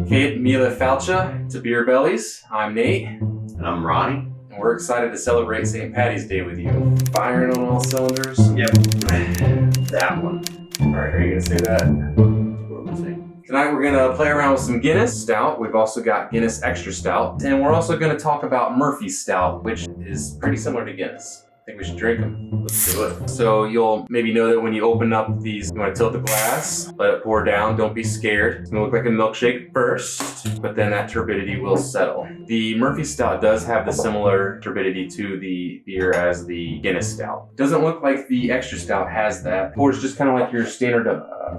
Kate Mila Falcha to Beer Bellies. I'm Nate. And I'm Ronnie. And we're excited to celebrate St. Paddy's Day with you. Firing on all cylinders. Yep. That one. Alright, are you going to say that? What am I saying? Tonight we're going to play around with some Guinness Stout. We've also got Guinness Extra Stout. And we're also going to talk about Murphy's Stout, which is pretty similar to Guinness. I think we should drink them. Let's do it. So you'll maybe know that when you open up these, you want to tilt the glass, let it pour down, don't be scared. It's gonna look like a milkshake first, but then that turbidity will settle. The Murphy Stout does have the similar turbidity to the beer as the Guinness Stout. Doesn't look like the Extra Stout has that. Pours just kind of like your standard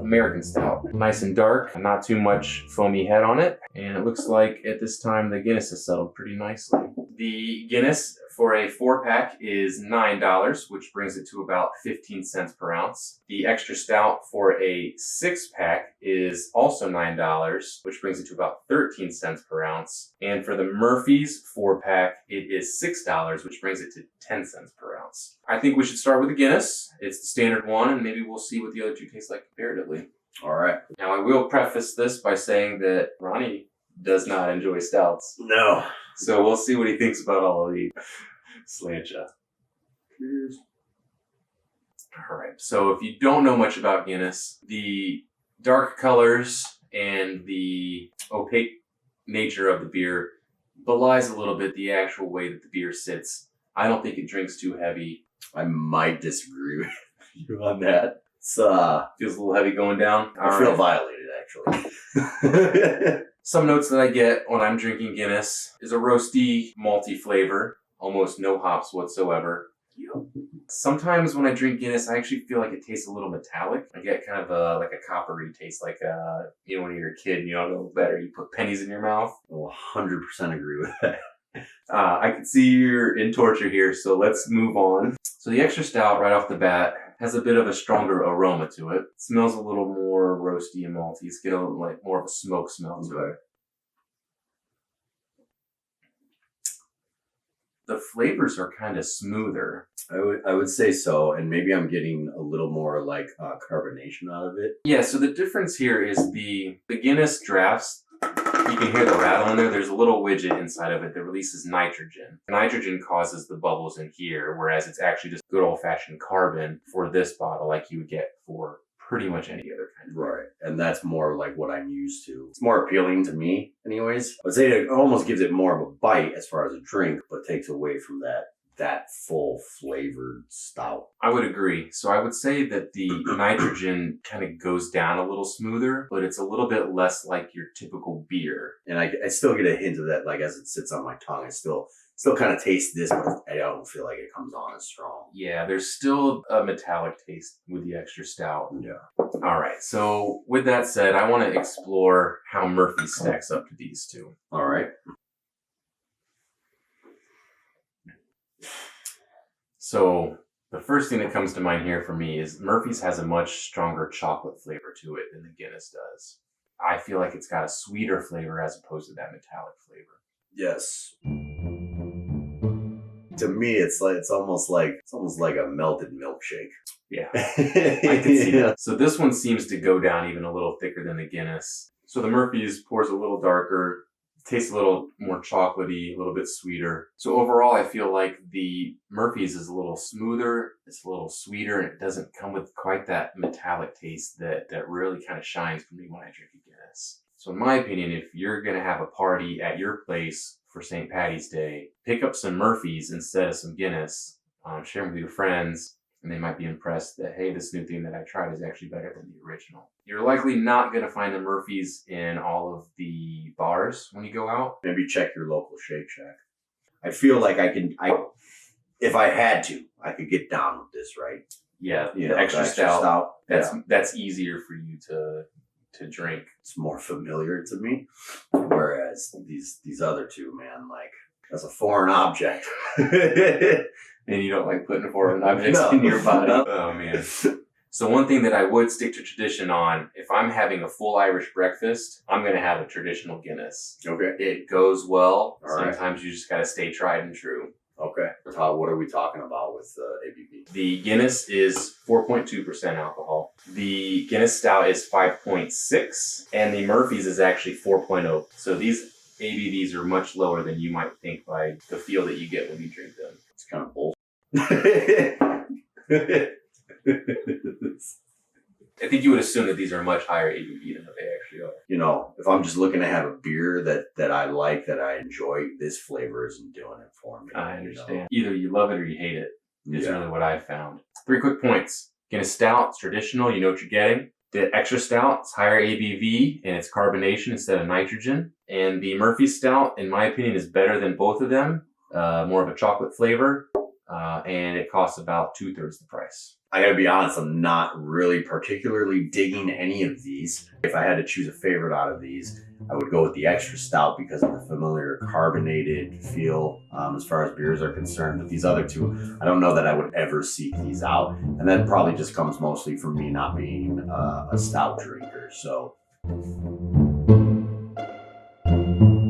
American Stout. Nice and dark, not too much foamy head on it. And it looks like at this time the Guinness has settled pretty nicely. The Guinness for a 4-pack is $9, which brings it to about 15 cents per ounce. The Extra Stout for a 6-pack is also $9, which brings it to about 13 cents per ounce. And for the Murphy's 4-pack, it is $6, which brings it to 10 cents per ounce. I think we should start with the Guinness. It's the standard one, and maybe we'll see what the other two taste like comparatively. All right. Now, I will preface this by saying that Ronnie does not enjoy stouts. No. So we'll see what he thinks about all of these. Slancha. Cheers. All right. So if you don't know much about Guinness, the dark colors and the opaque nature of the beer belies a little bit the actual way that the beer sits. I don't think it drinks too heavy. I might disagree with you on that. It's Feels a little heavy going down. I feel violated actually. Some notes that I get when I'm drinking Guinness is a roasty, malty flavor. Almost no hops whatsoever. Sometimes when I drink Guinness, I actually feel like it tastes a little metallic. I get kind of like a coppery taste, like when you're a kid and you don't know better, you put pennies in your mouth. I'll 100% agree with that. I can see you're in torture here, so let's move on. So the Extra Stout right off the bat has a bit of a stronger aroma to it. It smells a little more roasty and malty. It's getting like more of a smoke smell to it. The flavors are kind of smoother. I would say so, and maybe I'm getting a little more like carbonation out of it. Yeah, so the difference here is the Guinness Drafts. You can hear the rattle in there. There's a little widget inside of it that releases nitrogen. Nitrogen causes the bubbles in here, whereas it's actually just good old-fashioned carbon for this bottle like you would get for pretty much any other kind of beer. Right, and that's more like what I'm used to. It's more appealing to me, anyways. I would say it almost gives it more of a bite as far as a drink, but takes away from that full flavored stout. I would agree. So I would say that the nitrogen kind of goes down a little smoother, but it's a little bit less like your typical beer. And I still get a hint of that, like as it sits on my tongue. I still kind of taste this, but I don't feel like it comes on as strong. Yeah, there's still a metallic taste with the Extra Stout. Yeah. All right. So with that said, I want to explore how Murphy stacks up to these two. All right. So the first thing that comes to mind here for me is Murphy's has a much stronger chocolate flavor to it than the Guinness does. I feel like it's got a sweeter flavor as opposed to that metallic flavor. Yes. To me, it's almost like a melted milkshake. Yeah, I can see that. So this one seems to go down even a little thicker than the Guinness. So the Murphy's pours a little darker, tastes a little more chocolatey, a little bit sweeter. So overall, I feel like the Murphy's is a little smoother, it's a little sweeter, and it doesn't come with quite that metallic taste that really kind of shines for me when I drink a Guinness. So in my opinion, if you're going to have a party at your place for St. Paddy's Day, pick up some Murphy's instead of some Guinness, share them with your friends, and they might be impressed that, hey, this new thing that I tried is actually better than the original. You're likely not going to find the Murphy's in all of the bars when you go out. Maybe check your local Shake Shack. I feel like if I had to, I could get down with this, right? Yeah, The extra stout. Yeah. That's easier for you to drink. It's more familiar to me. Whereas these other two, man, like that's a foreign object. And you don't like putting foreign objects in your body. Oh, man. So one thing that I would stick to tradition on, if I'm having a full Irish breakfast, I'm going to have a traditional Guinness. Okay. It goes well. All right. Sometimes you just got to stay tried and true. Okay. Todd, what are we talking about with ABV? The Guinness is 4.2% alcohol. The Guinness Stout is 5.6, and the Murphy's is actually 4.0. So these ABVs are much lower than you might think by the feel that you get when you drink them. It's kind of bullshit. I think you would assume that these are much higher ABV than what they actually are. You know, if I'm just looking to have a beer that I like, that I enjoy, this flavor isn't doing it for me. I understand. Either you love it or you hate it. Is Yeah. really what I've found. 3 quick points. Guinness Stout, it's traditional, you know what you're getting. The Extra Stout, it's higher ABV and it's carbonation instead of nitrogen. And the Murphy Stout, in my opinion, is better than both of them. More of a chocolate flavor, and it costs about 2/3 the price. I gotta be honest, I'm not really particularly digging any of these. If I had to choose a favorite out of these, I would go with the Extra Stout because of the familiar carbonated feel as far as beers are concerned. But these other two, I don't know that I would ever seek these out. And that probably just comes mostly from me not being a stout drinker. So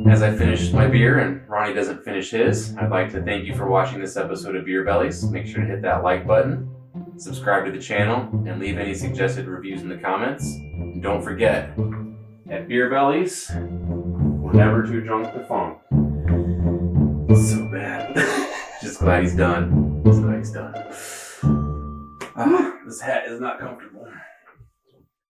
As I finish my beer and Ronnie doesn't finish his, I'd like to thank you for watching this episode of Beer Bellies. Make sure to hit that like button, subscribe to the channel, and leave any suggested reviews in the comments. And don't forget, at Beer Bellies, we're never too drunk to funk. it's so bad. Just glad he's done. Just glad he's done. This hat is not comfortable.